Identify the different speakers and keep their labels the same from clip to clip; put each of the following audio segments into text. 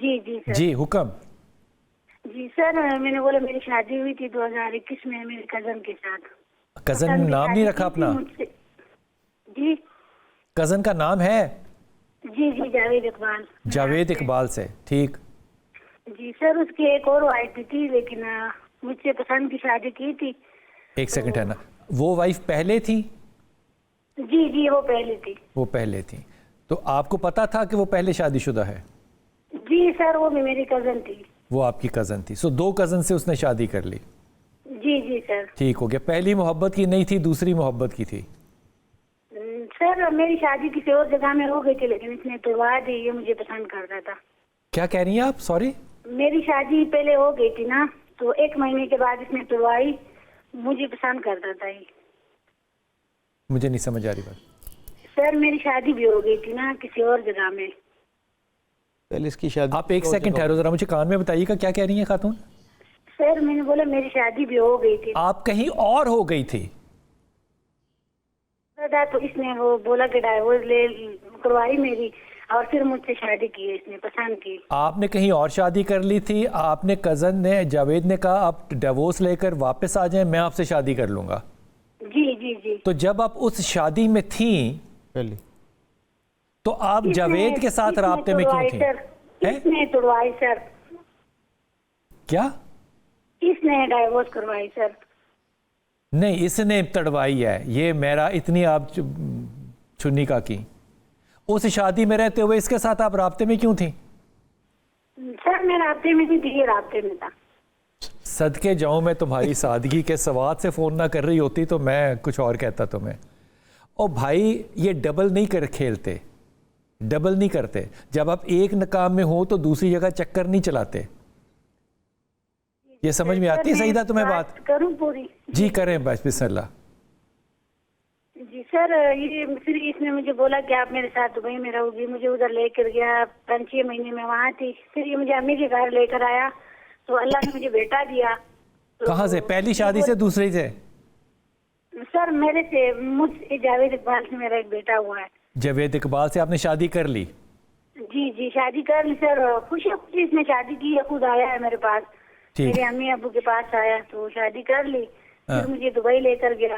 Speaker 1: جی جی سر.
Speaker 2: جی حکم.
Speaker 1: جی سر میں نے بولا میری شادی ہوئی تھی 2021 میں میرے کزن کے ساتھ.
Speaker 2: کزن نام نہیں رکھا اپنا؟
Speaker 1: جی
Speaker 2: کزن کا نام ہے؟
Speaker 1: جی جی جاوید اقبال.
Speaker 2: جاوید اقبال سے. ٹھیک.
Speaker 1: جی سر اس کی ایک اور وائف بھی تھی لیکن مجھ سے پسند کی شادی کی تھی.
Speaker 2: ایک سیکنڈ ہے نا, وہ وائف پہلے تھی؟
Speaker 1: جی جی وہ پہلے تھی.
Speaker 2: وہ پہلے تھی. تو آپ کو پتا تھا کہ وہ پہلے شادی شدہ ہے؟
Speaker 1: جی سر وہ بھی میری کزن تھی.
Speaker 2: وہ آپ کی کزن تھی. سو 2 کزن سے اس نے شادی کر لی.
Speaker 1: جی جی سر.
Speaker 2: ٹھیک ہو گیا. پہلی محبت کی نہیں تھی, دوسری محبت کی تھی؟
Speaker 1: سر میری شادی کسی اور جگہ میں ہو گئی تھی لیکن اس نے توڑوا دی. یہ مجھے پسند کرتا تھا.
Speaker 2: کیا کہہ رہی ہیں آپ؟ سوری.
Speaker 1: میری شادی پہلے ہو گئی تھی نا, تو 1 مہینے کے بعد اس نے توڑوائی. مجھے پسند کرتا تھا. یہ
Speaker 2: مجھے نہیں سمجھ آ رہی بات.
Speaker 1: سر میری شادی بھی ہو گئی تھی نا کسی اور جگہ میں.
Speaker 3: پہلے اس کی شادی.
Speaker 2: آپ ایک سیکنڈ ٹھہرو ذرا, مجھے کان میں بتائیے گا کیا کہہ رہی ہیں خاتون؟
Speaker 1: سر میں نے بولا میری شادی بھی ہو گئی تھی.
Speaker 2: آپ کہیں اور ہو گئی تھی؟
Speaker 1: تو اس نے وہ بولا کہ ڈائیورس لے کروائی میری اور پھر مجھ سے شادی کی. اس نے پسند کی.
Speaker 2: آپ نے کہیں اور شادی کر لی تھی. آپ نے کزن نے جاوید نے کہا آپ ڈیورس لے کر واپس آ جائیں, میں آپ سے شادی کر لوں گا.
Speaker 1: جی جی جی.
Speaker 2: تو جب آپ اس شادی میں تھیں
Speaker 3: پہلے
Speaker 2: تو آپ جاوید کے ساتھ رابطے میں کیوں تھیں؟
Speaker 1: اس نے توڑوائی سر.
Speaker 2: کیا؟
Speaker 1: اس نے ڈائیورس کروائی سر.
Speaker 2: نہیں, اس نے تڑوائی ہے. یہ میرا اتنی آپ چنی کا کی. اس شادی میں رہتے ہوئے اس کے ساتھ آپ رابطے میں کیوں تھیں؟
Speaker 1: سر میں رابطے میں تھی. یہ رابطے میں تھا.
Speaker 2: صدقے جاؤں میں تمہاری سادگی کے. سوات سے فون نہ کر رہی ہوتی تو میں کچھ اور کہتا تمہیں. او بھائی یہ ڈبل نہیں کر کھیلتے, ڈبل نہیں کرتے. جب آپ ایک نکام میں ہو تو دوسری جگہ چکر نہیں چلاتے. یہ سمجھ میں آتی ہے سعیدہ تمہیں بات؟
Speaker 1: کروں پوری؟
Speaker 2: جی کریں بس, بسم اللہ.
Speaker 1: جی سر یہ پھر اس نے مجھے بولا کہ آپ میرے ساتھ دبئی میں رہو گی. مجھے ادھر لے کر گیا. 5-6 مہینے میں وہاں تھی. پھر یہ مجھے امی کے گھر لے کر آیا تو اللہ نے مجھے بیٹا دیا.
Speaker 2: کہاں سے؟ پہلی شادی سے دوسری سے؟
Speaker 1: سر میرے سے, مجھ سے جاوید اقبال سے میرا ایک بیٹا ہوا ہے.
Speaker 2: جاوید اقبال سے آپ نے شادی کر لی؟
Speaker 1: جی جی شادی کر لی سر. خوشی خوشی اس نے شادی کی. خود آیا ہے میرے پاس, میرے امی ابو کے پاس آیا تو شادی کر لی. پھر مجھے دبئی لے کر گیا.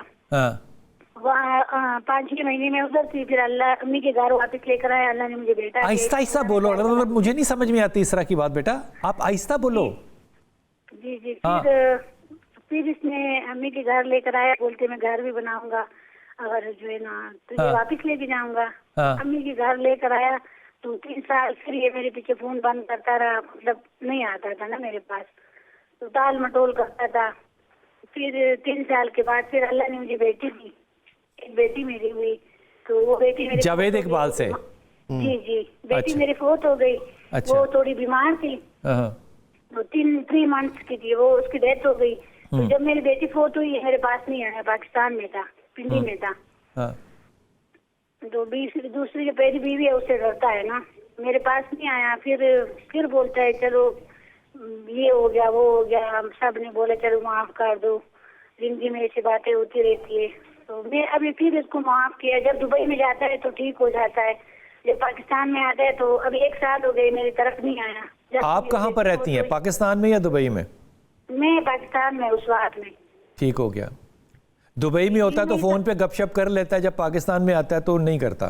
Speaker 1: وہاں 5-6 مہینے میں ادھر تھی. پھر اللہ امی کے گھر واپس لے کر آیا. اللہ نے مجھے بیٹا.
Speaker 2: آہستہ آہستہ بولو, مجھے نہیں سمجھ میں آتی اس طرح کی بات بیٹا, آپ آہستہ بولو.
Speaker 1: جی جی. پھر اس نے امی کے گھر لے کر آیا. بولتے میں گھر بھی بناؤں گا اگر جو ہے نا تجھے واپس لے کے جاؤں گا. امی کے گھر لے کر آیا تو 3 سال پھر یہ میرے پیچھے فون بند کرتا رہا. مطلب نہیں آتا تھا نا میرے پاس, تو ٹال مٹول کرتا تھا. پھر 3 سال کے بعد پھر اللہ نے مجھے بیٹی دی. ایک بیٹی میری ہوئی. تو وہ بیٹی میری
Speaker 2: جاوید اقبال سے؟
Speaker 1: جی جی. بیٹی میری فوت ہو گئی. وہ تھوڑی بیمار تھی. وہ 3 منتھس کی تھی. وہ اس کی ڈیتھ ہو گئی. تو جب میری بیٹی فوت ہوئی میرے پاس نہیں آیا. پاکستان میں تھا, پنڈی میں تھا. تو دوسری جو پہلی بیوی ہے اس سے ڈرتا ہے نا. میرے پاس نہیں آیا. پھر بولتا ہے چلو یہ ہو گیا وہ ہو گیا. ہم سب نے بولا چلو معاف کر دو. زندگی میں ایسی باتیں ہوتی رہتی ہے. تو میں ابھی پھر اس کو معاف کیا. جب دبئی میں جاتا ہے تو ٹھیک ہو جاتا ہے. جب پاکستان میں آتا ہے تو ابھی 1 سال ہو گئے میری طرف نہیں آیا.
Speaker 2: آپ کہاں پر رہتی ہیں, پاکستان میں یا دبئی میں؟
Speaker 1: میں پاکستان میں, اس وقت میں.
Speaker 2: ٹھیک ہو گیا. دبئی میں ہوتا ہے تو فون پہ گپ شپ کر لیتا ہے, جب پاکستان میں آتا ہے تو نہیں کرتا.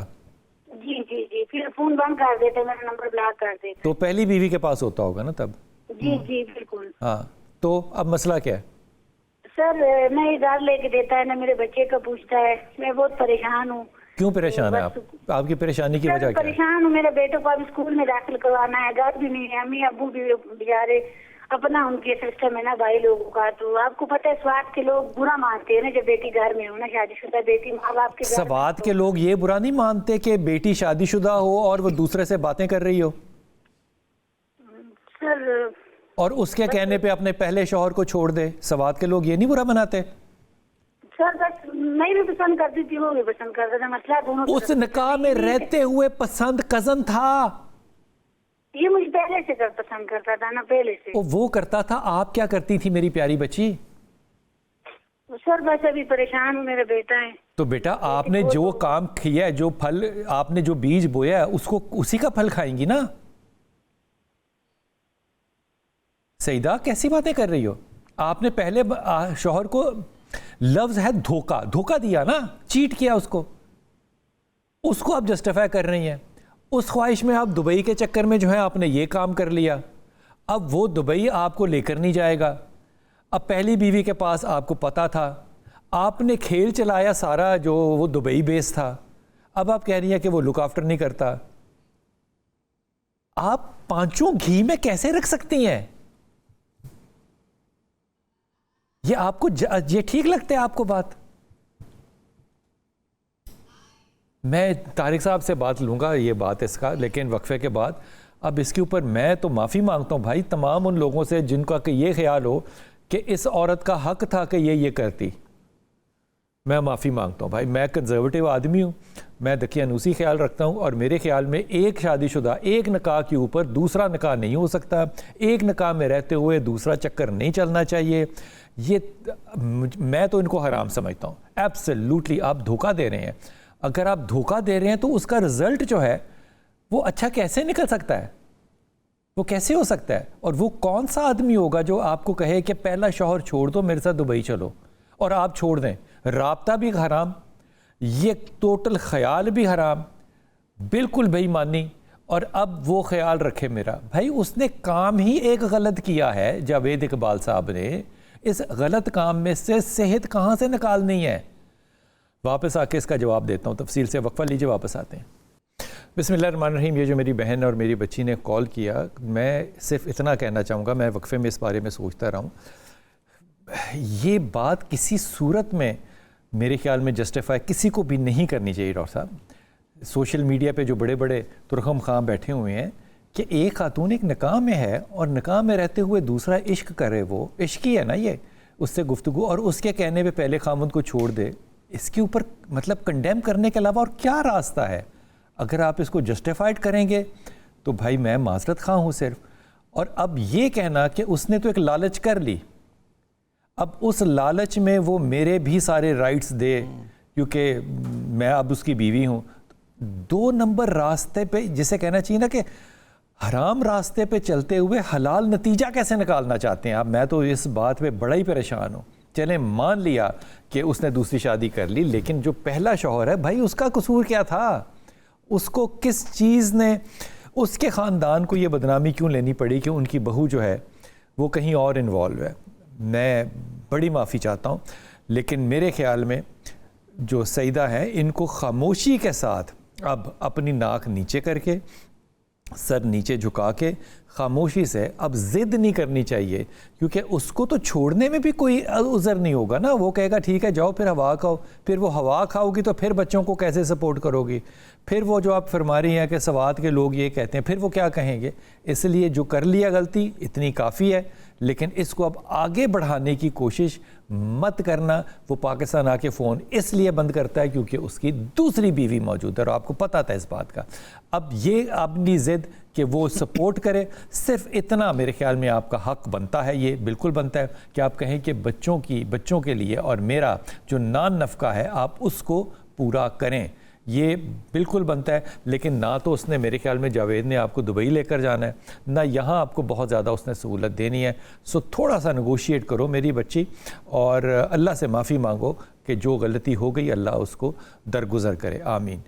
Speaker 1: جی جی جی. پھر فون بند کر دیتے, میرا نمبر بلاک کر دیتے.
Speaker 2: تو پہلی بیوی کے پاس ہوتا ہوگا نا تب؟
Speaker 1: جی جی بالکل.
Speaker 2: ہاں تو اب مسئلہ کیا ہے؟
Speaker 1: سر نہ یہ گھر لے کے دیتا ہے, نہ میرے بچے کا پوچھتا ہے. میں بہت پریشان ہوں.
Speaker 2: کیوں پریشان ہے آپ؟ آپ کی پریشانی کی وجہ کیا ہے؟
Speaker 1: پریشان ہوں. میرے بیٹوں کو اب اسکول میں داخل کروانا ہے. گھر بھی نہیں ہے. امی ابو بھی بیچارے اپنا ان کے سسٹم ہے نا بھائی لوگوں کا. تو آپ کو پتہ ہے سوات کے لوگ برا مانتے ہیں نا جب بیٹی گھر میں ہو نا, شادی شدہ بیٹی ماں باپ کے.
Speaker 2: سوات کے لوگ یہ برا نہیں مانتے کہ بیٹی شادی شدہ ہو اور وہ دوسرے سے باتیں کر رہی ہو؟
Speaker 1: سر
Speaker 2: اور اس کے کہنے پہ اپنے پہلے شوہر کو چھوڑ دے. سوات کے لوگ یہ نہیں برا مناتے؟
Speaker 1: سر بس میں بھی پسند کرتی تھی, وہ بھی پسند کرتا تھا. مسئلہ دونوں
Speaker 2: اس نکاح میں رہتے ہوئے پسند کزن تھا.
Speaker 1: یہ مجھے پہلے سے پسند کرتا تھا نا, پہلے سے.
Speaker 2: وہ کرتا تھا, آپ کیا کرتی تھی میری پیاری بچی؟
Speaker 1: سر بس ابھی پریشان ہوں, میرا بیٹا ہے.
Speaker 2: تو بیٹا آپ نے جو کام کیا ہے, جو پھل آپ نے جو بیج بویا ہے, اس کو اسی کا پھل کھائیں گی نا. سیدہ کیسی باتیں کر رہی ہو؟ آپ نے پہلے شوہر کو لفظ ہے دھوکہ دیا نا، چیٹ کیا اس کو آپ جسٹیفائی کر رہی ہیں. اس خواہش میں آپ دبئی کے چکر میں جو ہے آپ نے یہ کام کر لیا. اب وہ دبئی آپ کو لے کر نہیں جائے گا. اب پہلی بیوی کے پاس آپ کو پتا تھا، آپ نے کھیل چلایا سارا جو وہ دبئی بیس تھا. اب آپ کہہ رہی ہیں کہ وہ لک آفٹر نہیں کرتا. آپ پانچوں گھی میں کیسے رکھ سکتی ہیں؟ یہ آپ کو یہ ٹھیک لگتا ہے آپ کو بات؟ میں طارق صاحب سے بات لوں گا یہ بات اس کا، لیکن وقفے کے بعد. اب اس کے اوپر میں تو معافی مانگتا ہوں بھائی تمام ان لوگوں سے جن کا کہ یہ خیال ہو کہ اس عورت کا حق تھا کہ یہ کرتی. میں معافی مانگتا ہوں بھائی، میں کنزرویٹو آدمی ہوں، میں دقیانوسی خیال رکھتا ہوں، اور میرے خیال میں ایک شادی شدہ ایک نکاح کے اوپر دوسرا نکاح نہیں ہو سکتا. ایک نکاح میں رہتے ہوئے دوسرا چکر نہیں چلنا چاہیے. یہ میں تو ان کو حرام سمجھتا ہوں. ایبسلیوٹلی آپ دھوکہ دے رہے ہیں. اگر آپ دھوکہ دے رہے ہیں تو اس کا رزلٹ جو ہے وہ اچھا کیسے نکل سکتا ہے؟ وہ کیسے ہو سکتا ہے؟ اور وہ کون سا آدمی ہوگا جو آپ کو کہے کہ پہلا شوہر چھوڑ دو میرے ساتھ دبئی چلو، اور آپ چھوڑ دیں؟ رابطہ بھی حرام، یہ ٹوٹل خیال بھی حرام، بالکل بے ایمانی. اور اب وہ خیال رکھے میرا بھائی اس نے کام ہی ایک غلط کیا ہے جاوید اقبال صاحب نے. اس غلط کام میں سے صحت کہاں سے نکالنی ہے؟ واپس آ کے اس کا جواب دیتا ہوں تفصیل سے. وقفہ لیجیے، واپس آتے ہیں. بسم اللہ الرحمن الرحیم. یہ جو میری بہن اور میری بچی نے کال کیا، میں صرف اتنا کہنا چاہوں گا، میں وقفے میں اس بارے میں سوچتا رہا ہوں. یہ بات کسی صورت میں میرے خیال میں جسٹیفائی کسی کو بھی نہیں کرنی چاہیے ڈاکٹر صاحب. سوشل میڈیا پہ جو بڑے بڑے ترخم خاں بیٹھے ہوئے ہیں کہ ایک خاتون ایک نکاح میں ہے اور نکاح میں رہتے ہوئے دوسرا عشق کرے، وہ عشق ہی ہے نا یہ، اس سے گفتگو، اور اس کے کہنے پہ پہلے خامند کو چھوڑ دے. اس کے اوپر مطلب کنڈیم کرنے کے علاوہ اور کیا راستہ ہے؟ اگر آپ اس کو جسٹیفائڈ کریں گے تو بھائی میں معذرت خواہ ہوں صرف. اور اب یہ کہنا کہ اس نے تو ایک لالچ کر لی، اب اس لالچ میں وہ میرے بھی سارے رائٹس دے کیونکہ میں اب اس کی بیوی ہوں. 2 نمبر راستے پہ، جسے کہنا چاہیے نا کہ حرام راستے پہ چلتے ہوئے حلال نتیجہ کیسے نکالنا چاہتے ہیں آپ؟ میں تو اس بات پہ بڑا ہی پریشان ہوں. چلیں مان لیا کہ اس نے دوسری شادی کر لی، لیکن جو پہلا شوہر ہے بھائی اس کا قصور کیا تھا؟ اس کو کس چیز نے، اس کے خاندان کو یہ بدنامی کیوں لینی پڑی کہ ان کی بہو جو ہے وہ کہیں اور انوالو ہے؟ میں بڑی معافی چاہتا ہوں، لیکن میرے خیال میں جو سیدہ ہیں ان کو خاموشی کے ساتھ اب اپنی ناک نیچے کر کے، سر نیچے جھکا کے خاموشی سے اب ضد نہیں کرنی چاہیے، کیونکہ اس کو تو چھوڑنے میں بھی کوئی عذر نہیں ہوگا نا. وہ کہے گا ٹھیک ہے جاؤ پھر ہوا کھاؤ. پھر وہ ہوا کھاؤ گی تو پھر بچوں کو کیسے سپورٹ کرو گی؟ پھر وہ جو آپ فرما رہی ہیں کہ سوات کے لوگ یہ کہتے ہیں، پھر وہ کیا کہیں گے؟ اس لیے جو کر لیا غلطی اتنی کافی ہے، لیکن اس کو اب آگے بڑھانے کی کوشش مت کرنا. وہ پاکستان آ کے فون اس لیے بند کرتا ہے کیونکہ اس کی دوسری بیوی موجود ہے، اور آپ کو پتہ تھا اس بات کا. اب یہ اپنی ضد کہ وہ سپورٹ کرے، صرف اتنا میرے خیال میں آپ کا حق بنتا ہے، یہ بالکل بنتا ہے کہ آپ کہیں کہ بچوں کے لیے اور میرا جو نان نفقہ ہے آپ اس کو پورا کریں. یہ بالکل بنتا ہے. لیکن نہ تو اس نے میرے خیال میں جاوید نے آپ کو دبئی لے کر جانا ہے، نہ یہاں آپ کو بہت زیادہ اس نے سہولت دینی ہے. سو تھوڑا سا نیگوشیٹ کرو میری بچی، اور اللہ سے معافی مانگو کہ جو غلطی ہو گئی اللہ اس کو درگزر کرے. آمین.